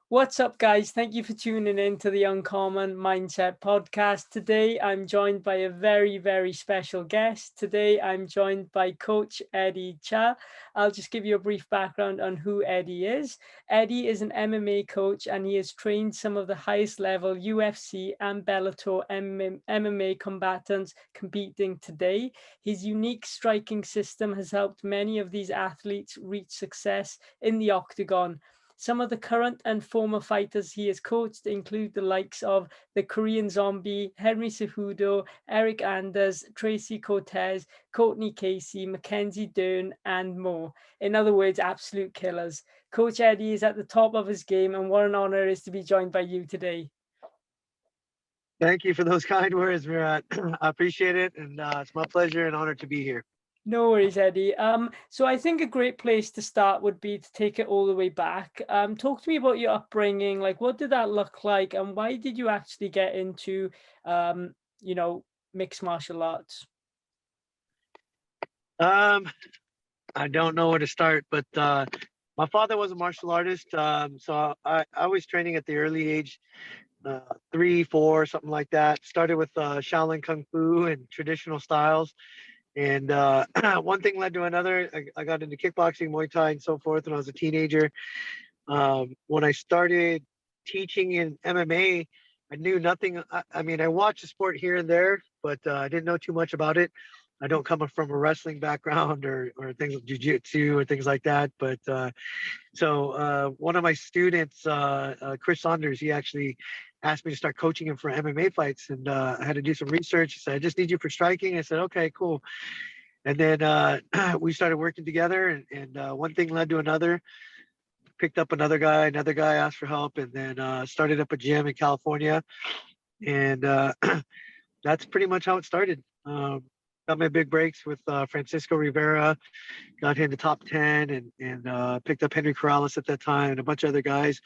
What's up, guys? Thank you for tuning in to the Uncommon Mindset podcast. Today, I'm joined by a very, very special guest. Today, I'm joined by Coach Eddie Cha. I'll just give you a brief background on who Eddie is. Eddie is an MMA coach and he has trained some of the highest level UFC and Bellator MMA combatants competing today. His unique striking system has helped many of these athletes reach success in the Octagon. Some of the current and former fighters he has coached include the likes of the Korean Zombie, Henry Cejudo, Eryk Anders, Tracy Cortez, Cortney Casey, Mackenzie Dern, and more. In other words, absolute killers. Coach Eddie is at the top of his game, and what an honor it is to be joined by you today. Thank you for those kind words, Virat. I appreciate it, and it's my pleasure and honor to be here. No worries, Eddie. So I think a great place to start would be to take it all the way back. Talk to me about your upbringing. Like, what did that look like, and why did you actually get into, mixed martial arts? I don't know where to start, but my father was a martial artist, so I was training at the early age, 3, 4, something like that. Started with Shaolin Kung Fu and traditional styles. And one thing led to another. I got into kickboxing, Muay Thai, and so forth when I was a teenager. When I started teaching in MMA, I knew nothing. I mean, I watched the sport here and there, but I didn't know too much about it. I don't come from a wrestling background or things like jiu-jitsu or things like that. But so one of my students, Chris Saunders, he actually asked me to start coaching him for MMA fights, and I had to do some research. He said, "I just need you for striking." I said, "Okay, cool." And then we started working together, and one thing led to another. Picked up another guy asked for help, and then started up a gym in California, and that's pretty much how it started. Got my big breaks with Francisco Rivera, got him to top 10, and picked up Henry Corrales at that time and a bunch of other guys,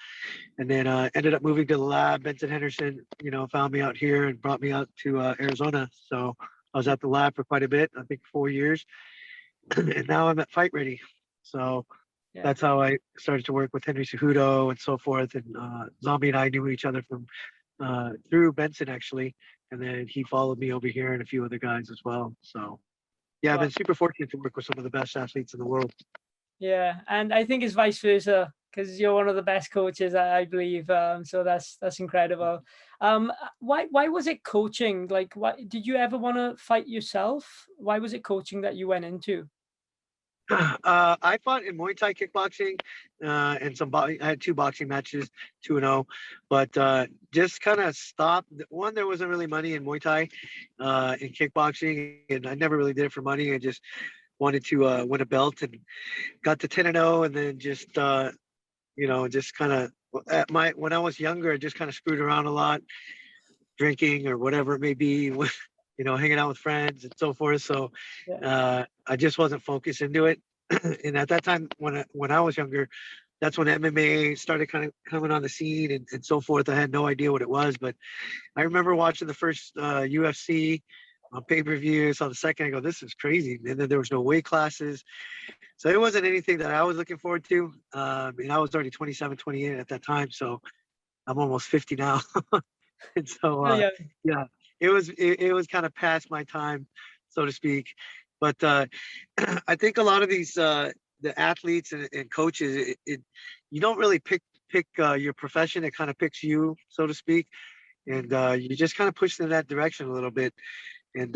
and then ended up moving to the lab. Benson Henderson, found me out here and brought me out to Arizona. So I was at the lab for quite a bit, I think 4 years, and now I'm at Fight Ready. So that's how I started to work with Henry Cejudo and so forth. And Zombie and I knew each other from through Benson, actually. And then he followed me over here and a few other guys as well. So, yeah, I've been super fortunate to work with some of the best athletes in the world. Yeah, and I think it's vice versa because you're one of the best coaches, I believe. So that's incredible. Why was it coaching? Like, why did you ever want to fight yourself? Why was it coaching that you went into? I fought in Muay Thai kickboxing and I had 2 boxing matches, 2-0, but just kind of stopped. One, there wasn't really money in Muay Thai in kickboxing, and I never really did it for money. I just wanted to win a belt, and got to 10-0, and then just just kind of when I was younger, I just kind of screwed around a lot, drinking or whatever it may be. Hanging out with friends and so forth. So I just wasn't focused into it. And at that time, when I was younger, that's when MMA started kind of coming on the scene and so forth. I had no idea what it was, but I remember watching the first UFC on pay-per-view. Saw the second, I go, this is crazy. And then there was no weight classes. So it wasn't anything that I was looking forward to. And I was already 27, 28 at that time. So I'm almost 50 now. And so, yeah, it was kind of past my time, so to speak. But I think a lot of these the athletes and coaches, you don't really pick your profession. It kind of picks you, so to speak, and you just kind of push in that direction a little bit. And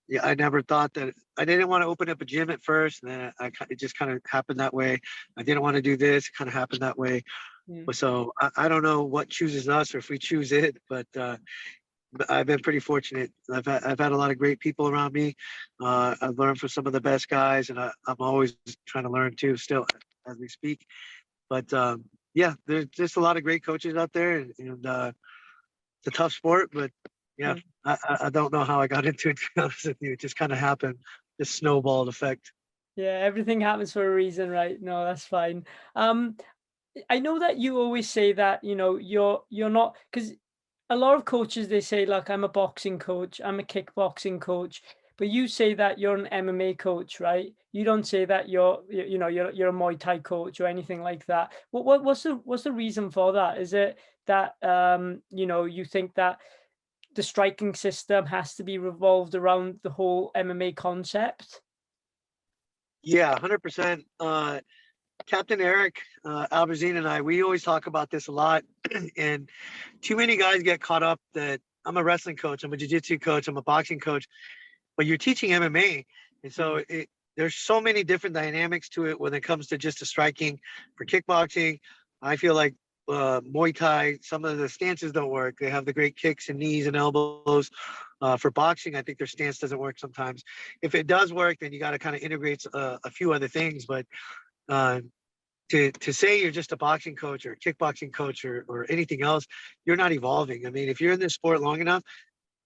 yeah, I never thought that I didn't want to open up a gym at first, and then it just kind of happened that way. I didn't want to do this; it kind of happened that way. So I don't know what chooses us or if we choose it, but I've been pretty fortunate. I've had a lot of great people around me. I've learned from some of the best guys, and I'm always trying to learn too, still as we speak. But yeah, there's just a lot of great coaches out there, and it's a tough sport. But yeah, I don't know how I got into it. To be honest with you, it just kind of happened. This snowballed effect. Yeah, everything happens for a reason, right? No, that's fine. I know that you always say that, you're not, because a lot of coaches, they say, like, I'm a boxing coach, I'm a kickboxing coach, But you say that you're an MMA coach, right? You don't say that you're a Muay Thai coach or anything like that. What's the reason for that? Is it that you think that the striking system has to be revolved around the whole MMA concept? Yeah, 100%. Captain Eryk Alberzine and I, we always talk about this a lot. And too many guys get caught up that I'm a wrestling coach, I'm a jiu-jitsu coach, I'm a boxing coach, but you're teaching MMA. And so there's so many different dynamics to it when it comes to just the striking. For kickboxing, I feel like Muay Thai, some of the stances don't work. They have the great kicks and knees and elbows. For boxing, I think their stance doesn't work sometimes. If it does work, then you got to kind of integrate a few other things. But uh, to say you're just a boxing coach or a kickboxing coach or anything else, you're not evolving. I mean, if you're in this sport long enough,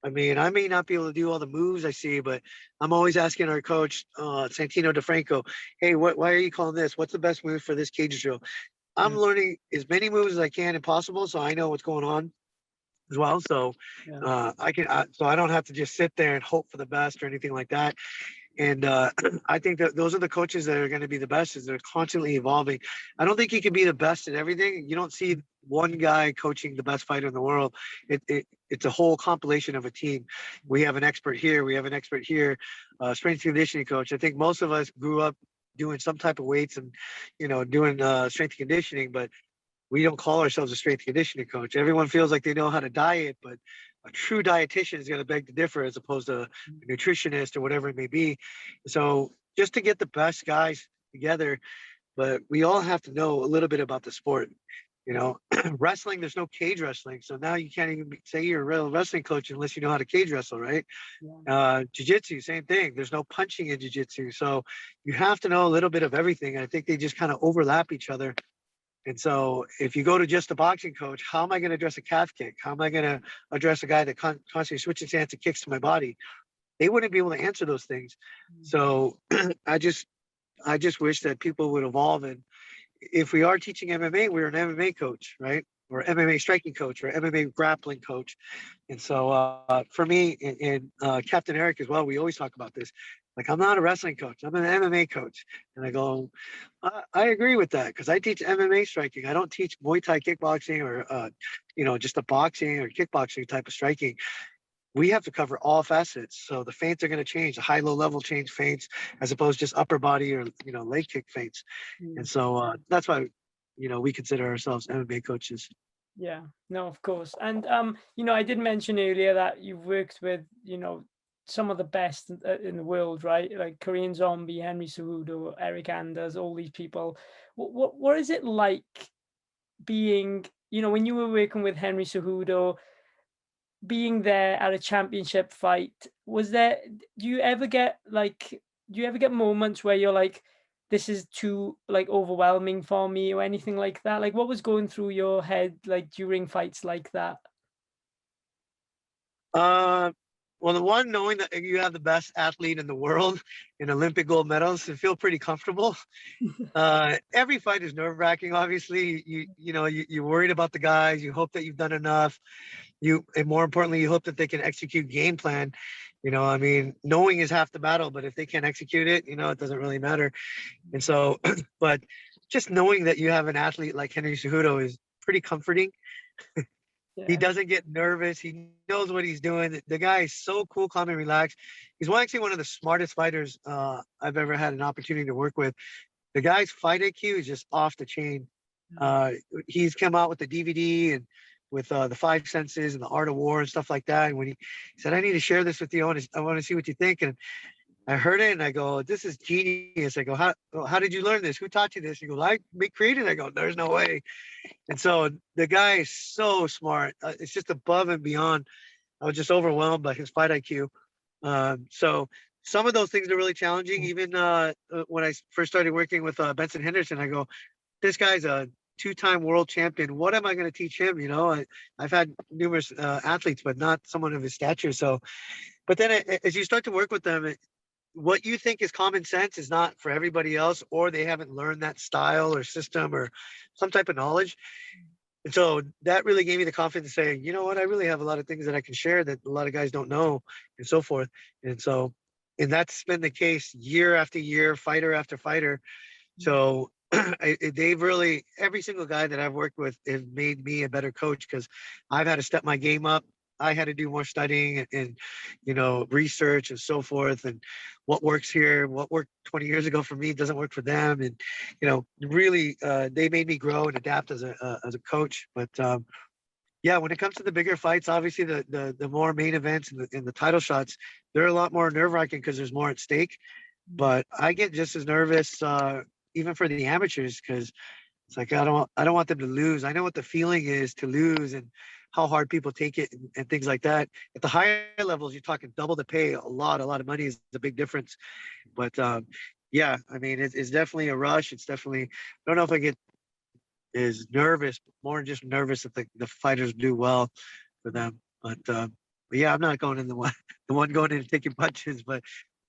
I mean, I may not be able to do all the moves I see, but I'm always asking our coach, Santino DeFranco, hey, why are you calling this? What's the best move for this cage drill? I'm Yeah, learning as many moves as I can and possible, so I know what's going on as well. So yeah, so I don't have to just sit there and hope for the best or anything like that. And I think that those are the coaches that are going to be the best, is they're constantly evolving. I don't think you can be the best at everything. You don't see one guy coaching the best fighter in the world. It's a whole compilation of a team. We have an expert here. We have an expert here. Strength and conditioning coach. I think most of us grew up doing some type of weights and, doing strength and conditioning, but we don't call ourselves a strength and conditioning coach. Everyone feels like they know how to diet, but a true dietitian is going to beg to differ as opposed to a nutritionist or whatever it may be. So just to get the best guys together, but we all have to know a little bit about the sport. Wrestling, there's no cage wrestling. So now you can't even say you're a real wrestling coach unless you know how to cage wrestle, right? yeah. Jiu-jitsu, same thing. There's no punching in jiu-jitsu. So you have to know a little bit of everything. I think they just kind of overlap each other. And so if you go to just a boxing coach, how am I going to address a calf kick? How am I going to address a guy that constantly switches stance and kicks to my body? They wouldn't be able to answer those things. So I just wish that people would evolve. And if we are teaching MMA, we're an MMA coach, right? Or MMA striking coach or MMA grappling coach. And so for me and Captain Eryk as well, we always talk about this. Like, I'm not a wrestling coach, I'm an MMA coach. And I go, I agree with that, because I teach MMA striking. I don't teach Muay Thai kickboxing or, just a boxing or kickboxing type of striking. We have to cover all facets. So the feints are going to change, the high, low level change feints as opposed to just upper body or, leg kick feints. And so that's why, we consider ourselves MMA coaches. Yeah, no, of course. And I did mention earlier that you've worked with, some of the best in the world, right? Like Korean Zombie, Henry Cejudo, Eryk Anders, all these people. What is it like being, when you were working with Henry Cejudo, being there at a championship fight? Do you ever get moments where you're like, this is too like overwhelming for me or anything like that? Like, what was going through your head like during fights like that? Uh, well, the one, knowing that you have the best athlete in the world in Olympic gold medals, you feel pretty comfortable. Every fight is nerve wracking. Obviously, you're worried about the guys. You hope that you've done enough. And more importantly, you hope that they can execute game plan. I mean, knowing is half the battle, but if they can't execute it, it doesn't really matter. And so, but just knowing that you have an athlete like Henry Cejudo is pretty comforting. He Yeah. doesn't get nervous. He knows what he's doing. The guy is so cool, calm, and relaxed. He's actually one of the smartest fighters I've ever had an opportunity to work with. The guy's fight IQ is just off the chain. He's come out with the DVD and with the Five Senses and the Art of War and stuff like that. And when he said, "I need to share this with you. I want to see what you think," and I heard it and I go, "This is genius." I go, "How did you learn this? Who taught you this?" He goes, "I created it." I go, "There's no way." And so the guy is so smart. It's just above and beyond. I was just overwhelmed by his fight IQ. So some of those things are really challenging. Even when I first started working with Benson Henderson, I go, "This guy's a two-time world champion. What am I going to teach him?" I've had numerous athletes, but not someone of his stature. So, but then as you start to work with them, what you think is common sense is not for everybody else, or they haven't learned that style or system or some type of knowledge. And so that really gave me the confidence to say, you know what, I really have a lot of things that I can share that a lot of guys don't know and so forth. And so and that's been the case year after year, fighter after fighter. So they've really, every single guy that I've worked with has made me a better coach, because I've had to step my game up. I had to do more studying and research and so forth, and what works here, what worked 20 years ago for me doesn't work for them. And, really, they made me grow and adapt as a coach. But yeah, when it comes to the bigger fights, obviously the more main events and the title shots, they're a lot more nerve-wracking because there's more at stake. But I get just as nervous, even for the amateurs, because it's like I don't want them to lose. I know what the feeling is to lose and how hard people take it and things like that. At the higher levels, you're talking double the pay. A lot of money is a big difference. But yeah, I mean, it's definitely a rush. It's definitely, I don't know if I get as nervous, more just nervous if the fighters do well for them. But yeah, I'm not going in the one going in and taking punches. But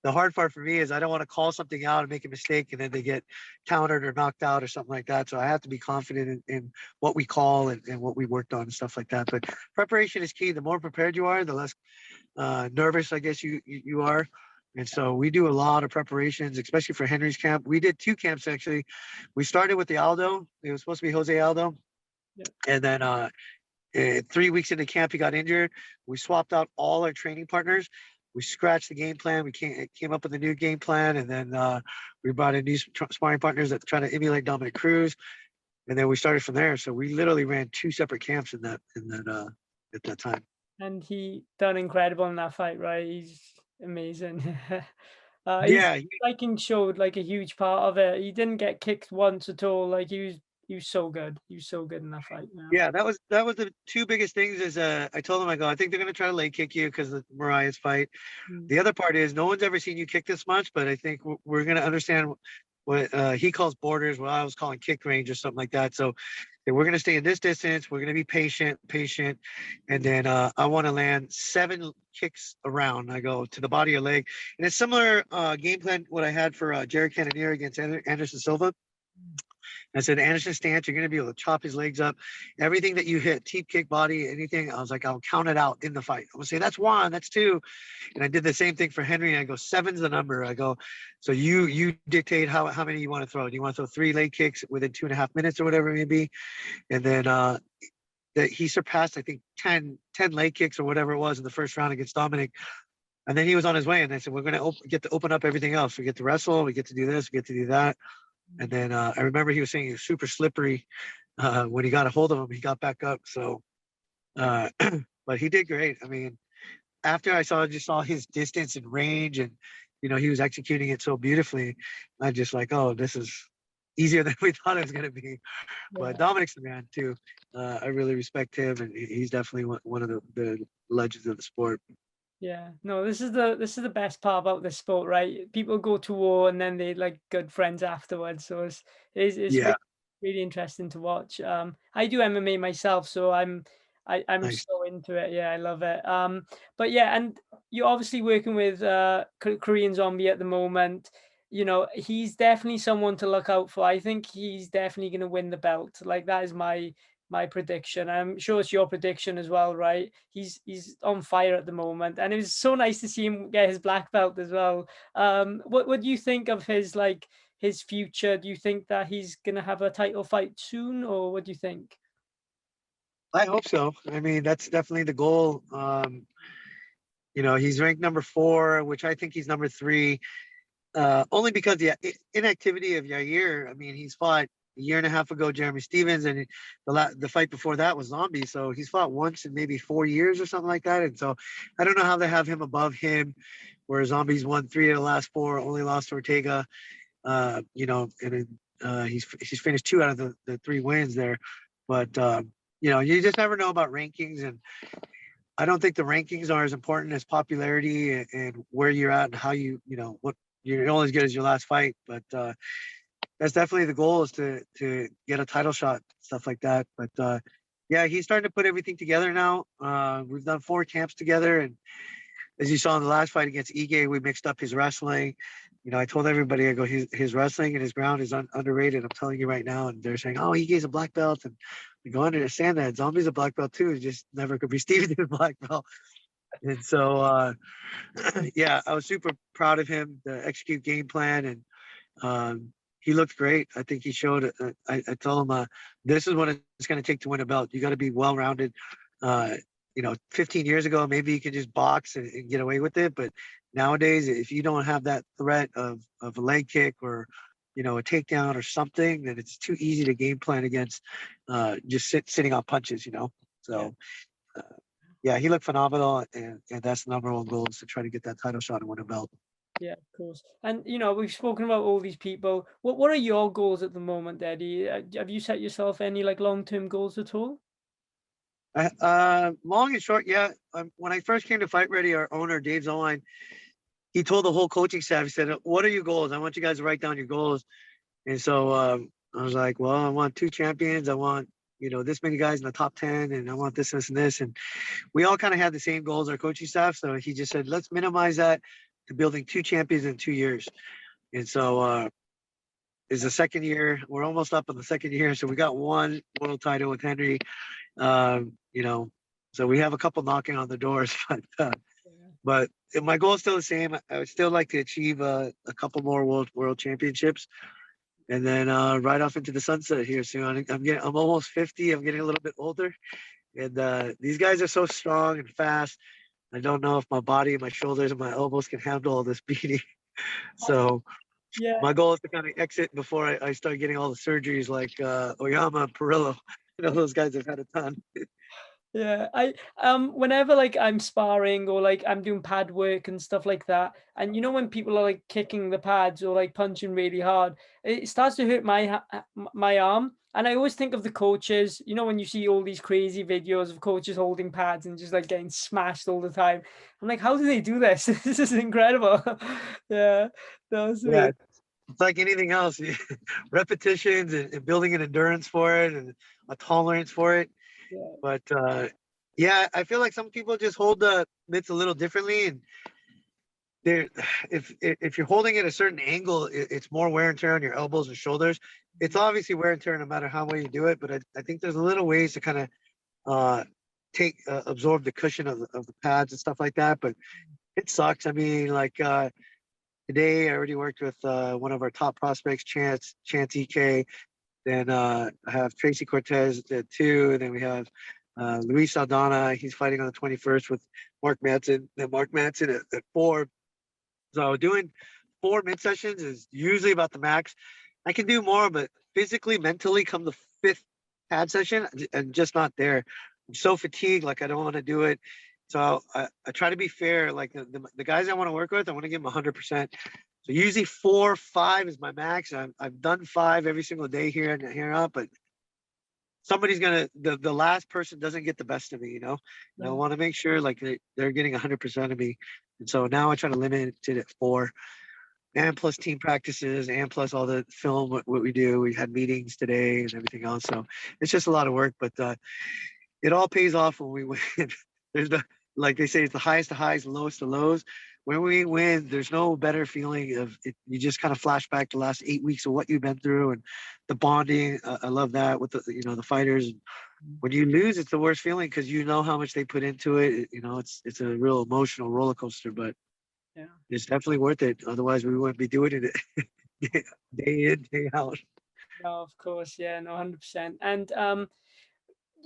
the hard part for me is I don't want to call something out and make a mistake and then they get countered or knocked out or something like that. So I have to be confident in what we call and what we worked on and stuff like that. But preparation is key. The more prepared you are, the less nervous, I guess, you are. And so we do a lot of preparations, especially for Henry's camp. We did 2 camps, actually. We started with the Aldo. It was supposed to be Jose Aldo. Yeah. And then 3 weeks into camp, he got injured. We swapped out all our training partners. We scratched the game plan. We came up with a new game plan, and then we brought in new sparring partners that try to emulate Dominic Cruz, and then we started from there. So we literally ran 2 separate camps in that at that time. And he done incredible in that fight, right? He's amazing. Yeah, his striking showed like a huge part of it. He didn't get kicked once at all. Like he was so good. He was so good in that fight. Yeah, that was the 2 biggest things. Is I told him, I think they're gonna try to leg kick you because of Mariah's fight. The other part is no one's ever seen you kick this much, but I think we're gonna understand what he calls borders, what I was calling kick range or something like that. So we're gonna stay in this distance. We're gonna be patient, and then I want to land 7 kicks around. I go to the body or leg, and it's similar game plan what I had for Jared Cannonier against Anderson Silva. I said, Anderson stance, you're going to be able to chop his legs up. Everything that you hit, teep kick, body, anything, I was like, I'll count it out in the fight. I'm going to say, that's 1, that's 2. And I did the same thing for Henry. And I go, 7's the number. I go, so you dictate how many you want to throw. Do you want to throw 3 leg kicks within 2.5 minutes or whatever it may be? And then that he surpassed, I think, 10 leg kicks or whatever it was in the first round against Dominic. And then he was on his way. And I said, we're going to get to open up everything else. We get to wrestle. We get to do this. We get to do that. And then I remember he was saying he was super slippery. When he got a hold of him, he got back up. So, but he did great. I mean, after I just saw his distance and range, and he was executing it so beautifully. I just like, oh, this is easier than we thought it was going to be. Yeah. But Dominic's the man too. I really respect him, and he's definitely one of the legends of the sport. Yeah, no, this is the best part about this sport, right? People go to war and then they like good friends afterwards. So it's yeah. really interesting to watch. I do MMA myself, so I'm nice. so into it. Yeah, I love it. But yeah, and you're obviously working with Korean Zombie at the moment. He's definitely someone to look out for. I think he's definitely going to win the belt. Like that is my prediction. I'm sure it's your prediction as well, right? He's on fire at the moment, and it was so nice to see him get his black belt as well. What do you think of his future? Do you think that he's gonna have a title fight soon, or what do you think? I hope so. I mean, that's definitely the goal. He's ranked number 4, which I think he's number 3, only because the inactivity of Yair. I mean, he's fought a year and a half ago Jeremy Stevens, and the fight before that was Zombie. So he's fought once in maybe 4 years or something like that. And so I don't know how they have him above him, where Zombie's won 3 of the last 4, only lost to Ortega. And he's finished 2 out of the 3 wins there. But you just never know about rankings, and I don't think the rankings are as important as popularity and where you're at and how what you're only as good as your last fight. But that's definitely the goal, is to get a title shot, stuff like that. But yeah, he's starting to put everything together now. We've done 4 camps together, and as you saw in the last fight against Ige, we mixed up his wrestling. I told everybody, I go, his wrestling and his ground is underrated. I'm telling you right now. And they're saying, oh, Ige's a black belt, and we go, understand that Zombie's a black belt too. He just never could be Steven in a black belt. And so, yeah, I was super proud of him to execute game plan, and he looked great. I think he showed. I told him, this is what it's going to take to win a belt. You got to be well-rounded. 15 years ago, maybe you could just box and get away with it, but nowadays, if you don't have that threat of a leg kick or a takedown or something, then it's too easy to game plan against just sitting on punches. So. Yeah, he looked phenomenal, and that's the number one goal, is to try to get that title shot and win a belt. Yeah, of course. And we've spoken about all these people. What are your goals at the moment, Eddie? Have you set yourself any like long-term goals at all? Long and short, yeah. When I first came to Fight Ready, our owner Dave Zoline, he told the whole coaching staff, he said, "What are your goals? I want you guys to write down your goals." And so I was like, "Well, I want 2 champions. I want this many guys in the top 10, and I want this, this, and this." And we all kind of had the same goals, our coaching staff. So he just said, "Let's minimize that to building 2 champions in 2 years." And so is the second year. We're almost up on the second year. So we got 1 world title with Henry. You know, so we have a couple knocking on the doors, but my goal is still the same. I would still like to achieve a couple more world championships, and then ride off into the sunset here soon. I'm almost 50. I'm getting a little bit older, and these guys are so strong and fast. I don't know if my body, my shoulders, and my elbows can handle all this beating. So Yeah. my goal is to kind of exit before I start getting all the surgeries like Oyama and Perillo. Those guys have had a ton. Yeah, whenever like I'm sparring or like I'm doing pad work and stuff like that, and when people are like kicking the pads or like punching really hard, it starts to hurt my arm. And I always think of the coaches, when you see all these crazy videos of coaches holding pads and just like getting smashed all the time. I'm like, how do they do this? This is incredible. Yeah, that was Yeah, it. it's like anything else. Repetitions and building an endurance for it and a tolerance for it. Yeah, But yeah, I feel like some people just hold the mitts a little differently, and there, if you're holding it a certain angle, it's more wear and tear on your elbows and shoulders. It's obviously wear and tear no matter how well you do it, but I think there's little ways to kind of uh, absorb the cushion of the pads and stuff like that. But it sucks. I mean, like today I already worked with one of our top prospects, Chance EK. Then I have Tracy Cortez at 2, and then we have Luis Saldana. He's fighting on the 21st with Mark Manson. Then Mark Manson at 4. So doing 4 mid sessions is usually about the max. I can do more, but physically, mentally, come the 5th pad session, I'm just not there. I'm so fatigued, like I don't want to do it. So I try to be fair. Like the guys I want to work with, I want to give them 100%. So usually 4, 5 is my max. I've done 5 every single day here and here up, but somebody's the last person doesn't get the best of me, And I want to make sure like they're getting 100% of me. And so now I try to limit it at 4, and plus team practices, and plus all the film, what we do. We had meetings today and everything else. So it's just a lot of work, but it all pays off when we win. There's like they say, it's the highest of highs, lowest of lows. When we win, there's no better feeling of it. You just kind of flash back the last 8 weeks of what you've been through and the bonding. I love that with the fighters. When you lose, it's the worst feeling because you know how much they put into it. It's a real emotional roller coaster, but yeah. it's definitely worth it. Otherwise, we wouldn't be doing it day in, day out. No, of course, yeah, no, 100%. And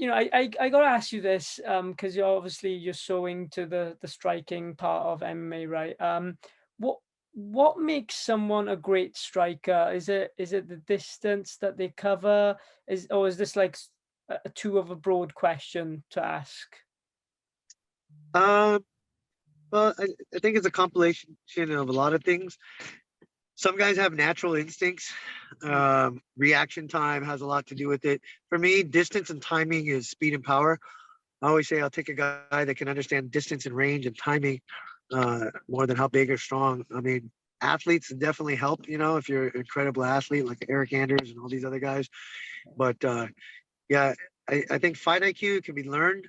I gotta ask you this, because you're so into the striking part of MMA, right? What makes someone a great striker? Is it the distance that they cover? Is this like too of a broad question to ask? Um, well, I think it's a compilation of a lot of things. Some guys have natural instincts. Reaction time has a lot to do with it. For me, distance and timing is speed and power. I always say I'll take a guy that can understand distance and range and timing more than how big or strong. I mean, athletes definitely help, if you're an incredible athlete like Eryk Anders and all these other guys. But yeah, I think fight IQ can be learned.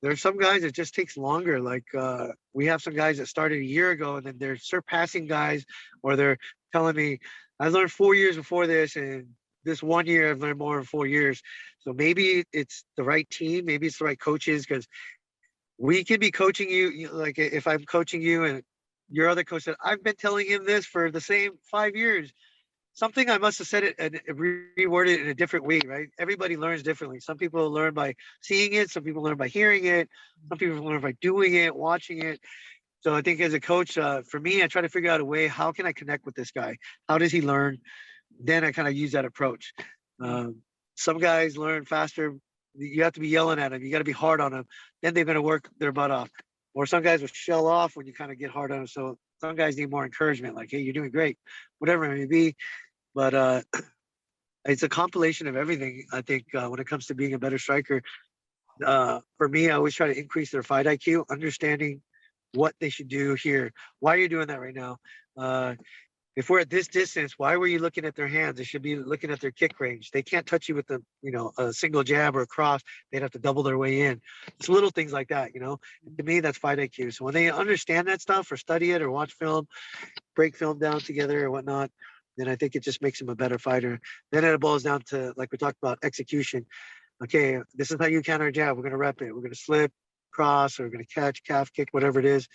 There's some guys it just takes longer. Like we have some guys that started a year ago and then they're surpassing guys, or they're telling me, I learned 4 years before this, and this 1 year I've learned more in 4 years. So maybe it's the right team, maybe it's the right coaches, because we can be coaching you, like if I'm coaching you and your other coach said, I've been telling him this for the same 5 years. Something I must have said it and reworded it in a different way, right? Everybody learns differently. Some people learn by seeing it. Some people learn by hearing it. Some people learn by doing it, watching it. So I think as a coach, for me, I try to figure out a way, how can I connect with this guy? How does he learn? Then I kind of use that approach. Some guys learn faster. You have to be yelling at them. You got to be hard on them. Then they're going to work their butt off. Or some guys will shell off when you kind of get hard on them. So some guys need more encouragement, like, hey, you're doing great, whatever it may be. But it's a compilation of everything, I think, when it comes to being a better striker. For me, I always try to increase their fight IQ, understanding what they should do here. Why are you doing that right now? If we're at this distance, why were you looking at their hands? They should be looking at their kick range. They can't touch you with a single jab or a cross. They'd have to double their way in. It's little things like that, And to me, that's fight IQ. So when they understand that stuff or study it or watch film, break film down together or whatnot, then I think it just makes them a better fighter. Then it boils down to, like we talked about, execution. Okay, this is how you counter a jab. We're going to rep it. We're going to slip, cross, or we're going to catch, calf kick, whatever it is.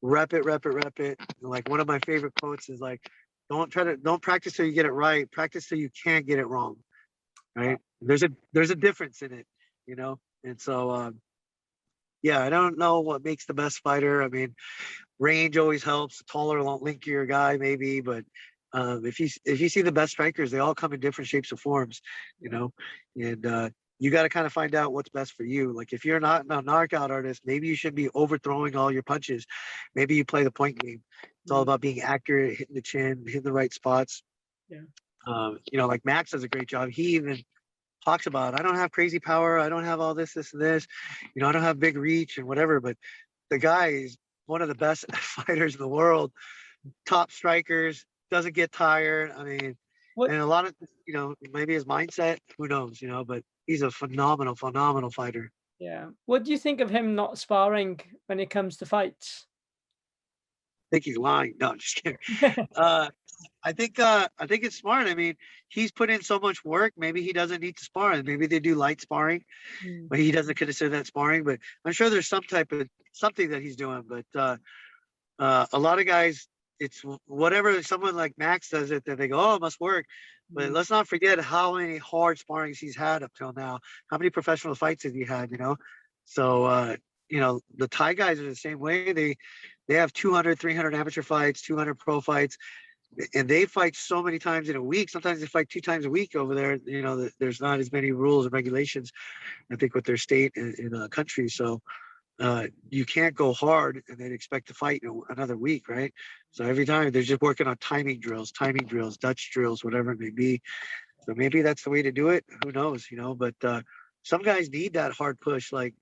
Rep it, rep it, rep it. And like one of my favorite quotes is like, don't practice till you get it right. Practice till you can't get it wrong. Right? There's a difference in it, And so, yeah, I don't know what makes the best fighter. I mean, range always helps. Taller, linkier guy maybe, but if you see the best strikers, they all come in different shapes or forms, and you got to kind of find out what's best for you. Like if you're not a knockout artist, maybe you should be overthrowing all your punches. Maybe you play the point game. It's all about being accurate, hitting the chin, hitting the right spots. Yeah. Like Max does a great job. He even talks about, I don't have crazy power. I don't have all this, and this. I don't have big reach and whatever. But the guy is one of the best fighters in the world. Top strikers, doesn't get tired. I mean, and a lot of, maybe his mindset, who knows, but he's a phenomenal fighter. Yeah. What do you think of him not sparring when it comes to fights? I think he's lying. No, I'm just kidding. I think it's smart. I mean, he's put in so much work. Maybe he doesn't need to spar. Maybe they do light sparring, but he doesn't consider that sparring. But I'm sure there's some type of something that he's doing. But a lot of guys, it's whatever someone like Max does it, that they go, oh, it must work. But let's not forget how many hard sparrings he's had up till now. How many professional fights has he had, So, the Thai guys are the same way. They have 200, 300 amateur fights, 200 pro fights, and they fight so many times in a week. Sometimes they fight 2 times a week over there. There's not as many rules and regulations, I think, with their state in a country. So, you can't go hard and then expect to fight in another week, right? So every time they're just working on timing drills, Dutch drills, whatever it may be. So maybe that's the way to do it. Who knows, But some guys need that hard push. Like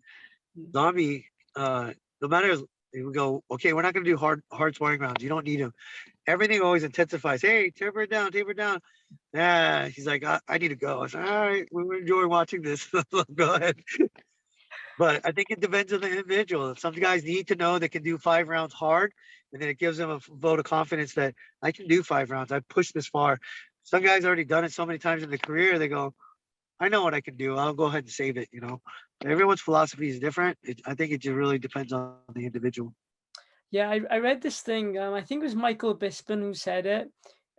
Zombie, no matter, we go, okay, we're not going to do hard sparring rounds. You don't need him. Everything always intensifies. Hey, taper it down. Yeah, he's like, I need to go. I said, all right, we enjoy watching this. Go ahead. But I think it depends on the individual. Some guys need to know they can do 5 rounds hard, and then it gives them a vote of confidence that I can do 5 rounds. I've pushed this far. Some guys already done it so many times in their career, they go, I know what I can do. I'll go ahead and save it, Everyone's philosophy is different. I think it just really depends on the individual. Yeah, I read this thing. I think it was Michael Bisping who said it.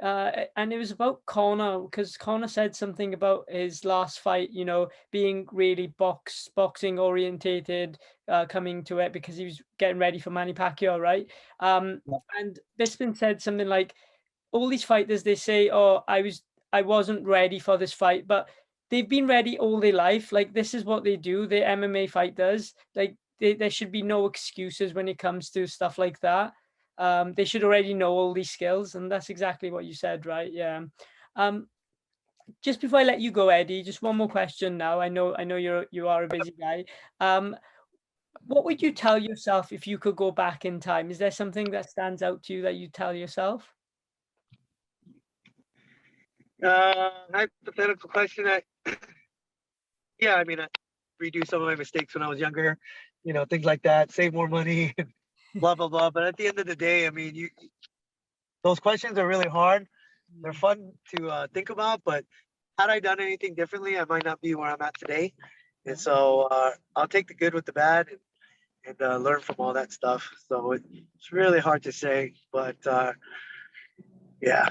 And it was about Conor, because Conor said something about his last fight, being really boxing orientated, coming to it because he was getting ready for Manny Pacquiao, right? And Bisping said something like, all these fighters, they say, oh, I wasn't ready for this fight, but they've been ready all their life. Like, this is what they do. The MMA fighters, like, there should be no excuses when it comes to stuff like that. They should already know all these skills, and that's exactly what you said, right? Yeah. Just before I let you go, Eddie, just one more question now. I know you are a busy guy. What would you tell yourself if you could go back in time? Is there something that stands out to you that you tell yourself? Hypothetical question. Yeah, I mean, I redo some of my mistakes when I was younger, things like that, save more money, blah, blah, blah. But at the end of the day, I mean, those questions are really hard. They're fun to think about, but had I done anything differently, I might not be where I'm at today. And so I'll take the good with the bad. and learn from all that stuff. So it's really hard to say, but yeah,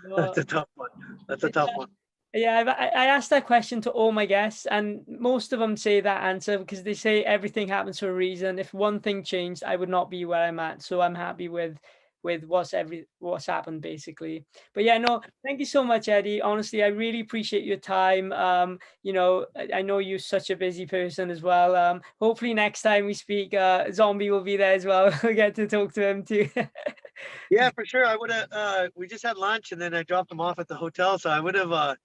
Well, that's a tough one. That's a tough one. yeah, I asked that question to all my guests, and most of them say that answer because they say everything happens for a reason. If one thing changed, I would not be where I'm at. So I'm happy with what's happened basically. But yeah, no, thank you so much, Eddie. Honestly, I really appreciate your time. I know you're such a busy person as well. Hopefully next time we speak, Zombie will be there as well. We get to talk to him too. Yeah, for sure. I would have. We just had lunch, and then I dropped him off at the hotel, so I would have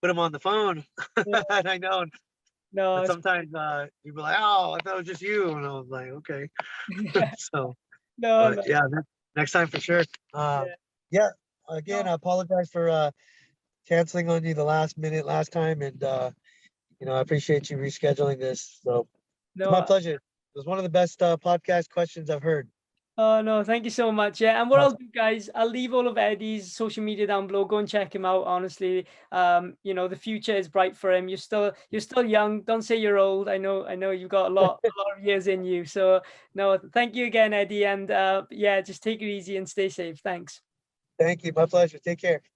put him on the phone. And I know, No, but sometimes you'd be like, "Oh, I thought it was just you," and I was like, "Okay." So, no, but no. yeah, next time for sure. Yeah. Yeah. Again, I apologize for canceling on you the last minute last time, and I appreciate you rescheduling this. So it's my No, pleasure. It was one of the best podcast questions I've heard. oh no, thank you so much. Yeah, and what I'll Awesome. do, guys, I'll leave all of Eddie's social media down below. Go and check him out. Honestly, the future is bright for him. You're still young. Don't say you're old. I know you've got a lot of years in you. So no, thank you again, Eddie. And yeah, just take it easy and stay safe. Thanks. Thank you. My pleasure. Take care.